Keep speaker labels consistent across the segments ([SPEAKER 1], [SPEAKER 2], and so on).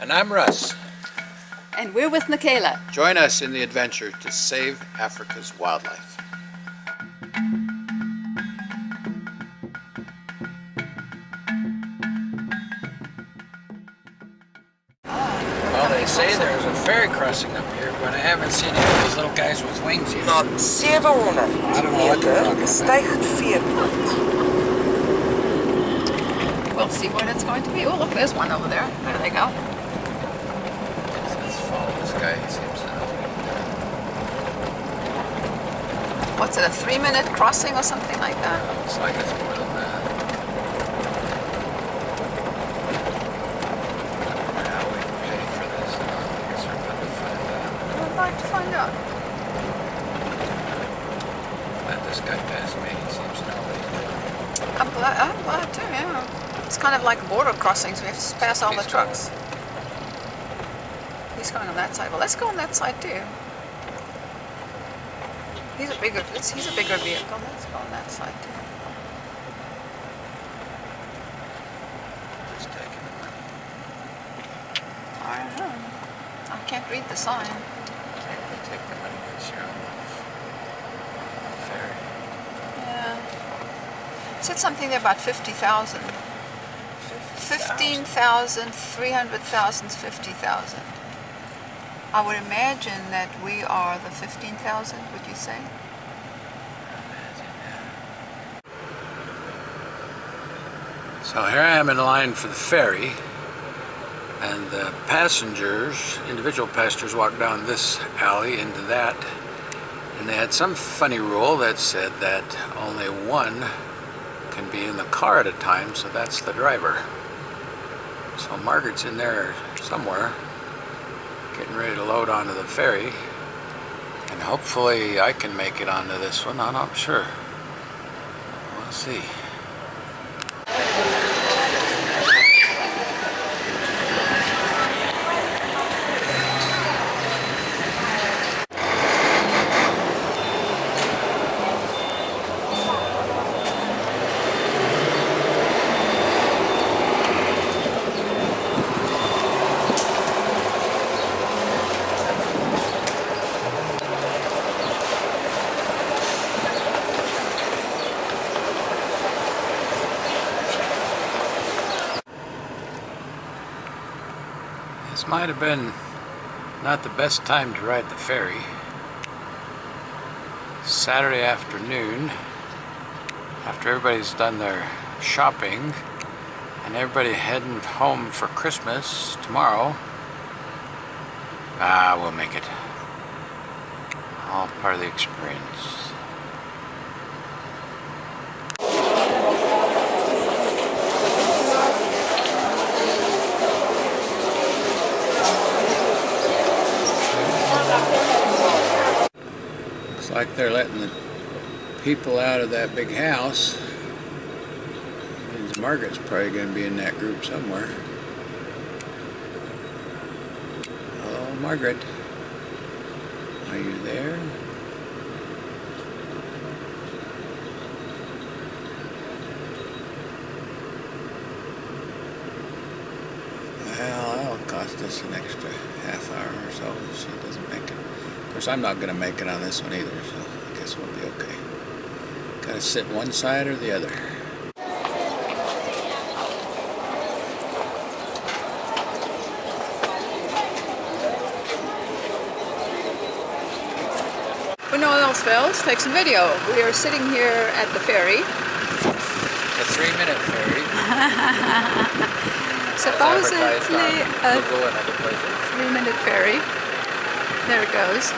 [SPEAKER 1] And I'm Russ.
[SPEAKER 2] And we're with Michaela.
[SPEAKER 1] Join us in the adventure to save Africa's wildlife. Well, they say there's a ferry crossing up here, but I haven't seen any of those little guys with wings yet.
[SPEAKER 3] Na 700 meter stijgt veerpont.
[SPEAKER 2] We'll see what it's going to be. Oh, look, there's one over there. There they go.
[SPEAKER 1] Let's follow this guy. He seems to know.
[SPEAKER 2] What's it, a 3-minute crossing or something like that?
[SPEAKER 1] Looks like it's more than that. How we pay for this? I guess we're going to find out.
[SPEAKER 2] I'd like to find out.
[SPEAKER 1] Let this guy pass me. He seems to know what he's doing.
[SPEAKER 2] I'm glad too, yeah. It's kind of like border crossings. We have to pass all the trucks. He's going on that side. Well, let's go on that side too. He's a bigger vehicle. Let's go on that side too.
[SPEAKER 1] He's taking the money.
[SPEAKER 2] I don't know. I can't read the sign.
[SPEAKER 1] They take the money because you're on the ferry.
[SPEAKER 2] Yeah. It said something there about 50,000. 15,000, 300,000, 50,000. I would imagine that we are the 15,000, would you say?
[SPEAKER 1] So here I am in line for the ferry, and the passengers, individual passengers, walk down this alley into that, and they had some funny rule that said that only one can be in the car at a time, so that's the driver. So Margaret's in there somewhere, getting ready to load onto the ferry, and hopefully I can make it onto this one. I'm not sure. We'll see. This might have been not the best time to ride the ferry. Saturday afternoon, after everybody's done their shopping and everybody heading home for Christmas tomorrow. We'll make it. All part of the experience. Looks like they're letting the people out of that big house. Means Margaret's probably going to be in that group somewhere. Hello, Margaret. Are you there? Well, that'll cost us an extra half hour or so if she doesn't make it. Of course, I'm not going to make it on this one either, so I guess we'll be okay. Got to sit one side or the other.
[SPEAKER 2] When no one else fails, take some video. We are sitting here at the ferry.
[SPEAKER 1] A 3-minute ferry.
[SPEAKER 2] Supposedly a 3-minute ferry. There it goes.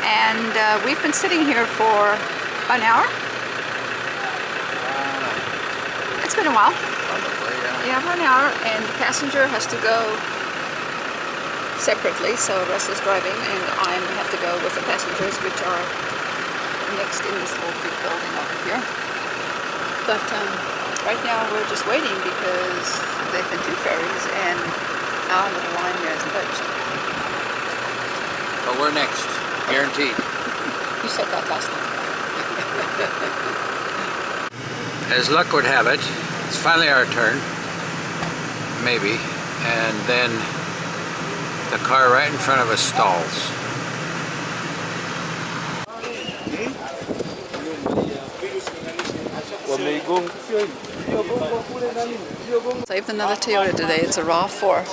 [SPEAKER 2] And we've been sitting here for an hour. It's been a while.
[SPEAKER 1] Probably, yeah.
[SPEAKER 2] Yeah, 1 hour, and the passenger has to go separately, so Russ is driving, and I have to go with the passengers, which are next in this little big building over here. But right now we're just waiting because they've been 2 ferries, and our little line here isn't budged.
[SPEAKER 1] But we're next, guaranteed.
[SPEAKER 2] You said that last time.
[SPEAKER 1] As luck would have it, it's finally our turn, maybe, and then The car right in front of us stalls.
[SPEAKER 2] Saved another Toyota today. It's a RAV4.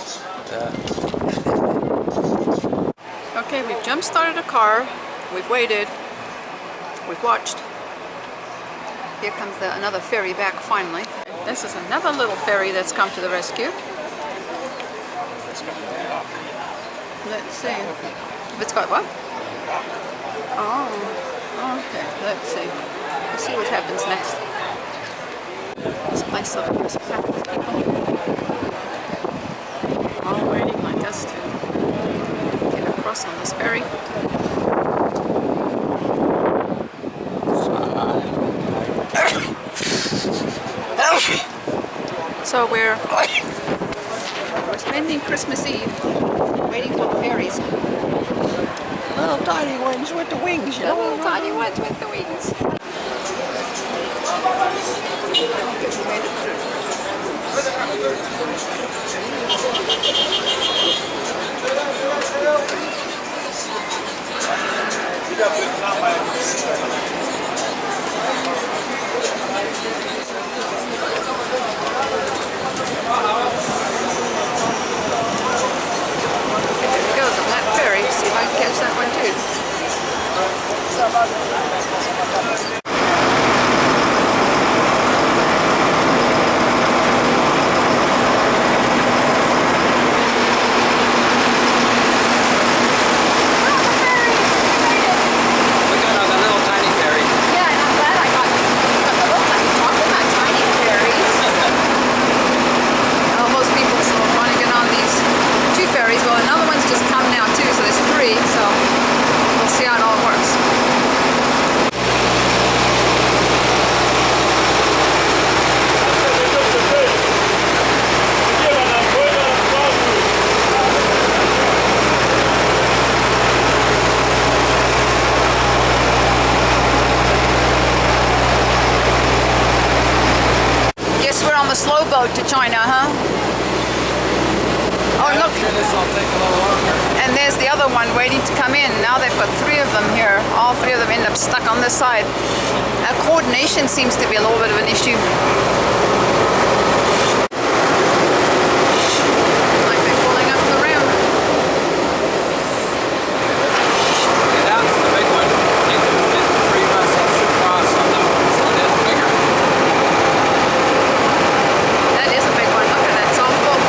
[SPEAKER 2] Okay, we've jump started a car. We've waited. We've watched. Here comes another ferry back finally. This is another little ferry that's come to the rescue. Let's see. It's got what? Oh, okay. Let's see. We'll see what happens next. This place over here is packed with people. All waiting like us to get across on this ferry. So we're spending Christmas Eve waiting for the ferries.
[SPEAKER 3] Little tiny ones with the wings, you
[SPEAKER 2] The
[SPEAKER 3] know.
[SPEAKER 2] little tiny ones with the wings. There he goes on that ferry. See if I can catch that one too. Slow boat to China, huh? Oh, look.
[SPEAKER 1] I'm sure this will take a little longer.
[SPEAKER 2] And there's the other one waiting to come in. Now they've got 3 of them here. All 3 of them end up stuck on this side. Coordination seems to be a little bit of an issue. Like they're pulling up the rim.
[SPEAKER 1] Yeah, that's the big one. It can fit 3 vessels across on the one. So it is bigger.
[SPEAKER 2] That is a big one. Look at that. It's all full.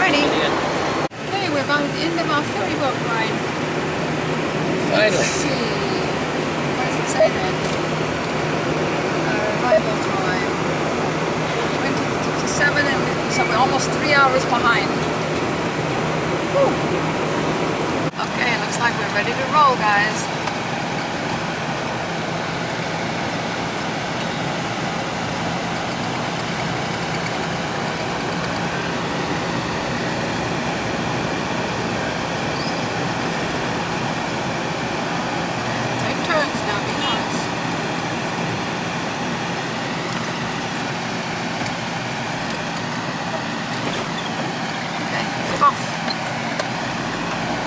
[SPEAKER 2] Alrighty. Okay, we're about at the end of our ferry boat ride. Let's
[SPEAKER 1] Finally.
[SPEAKER 2] see. What does it say then? Arrival time. 20:57 and so we're almost 3 hours behind. Whew. Okay, looks like we're ready to roll, guys. Take turns now, be nice. Okay, get off.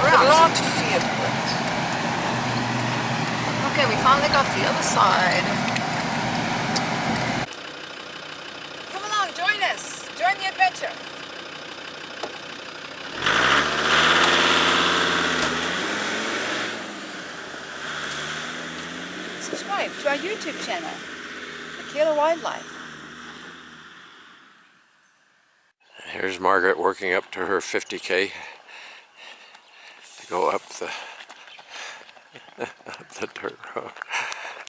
[SPEAKER 2] We're out. Okay, we finally got to the other side. Come along, join us. Join the adventure. Subscribe to our YouTube channel, Michaela Wildlife.
[SPEAKER 1] Here's Margaret working up to her 50K to go up the, up the dirt road.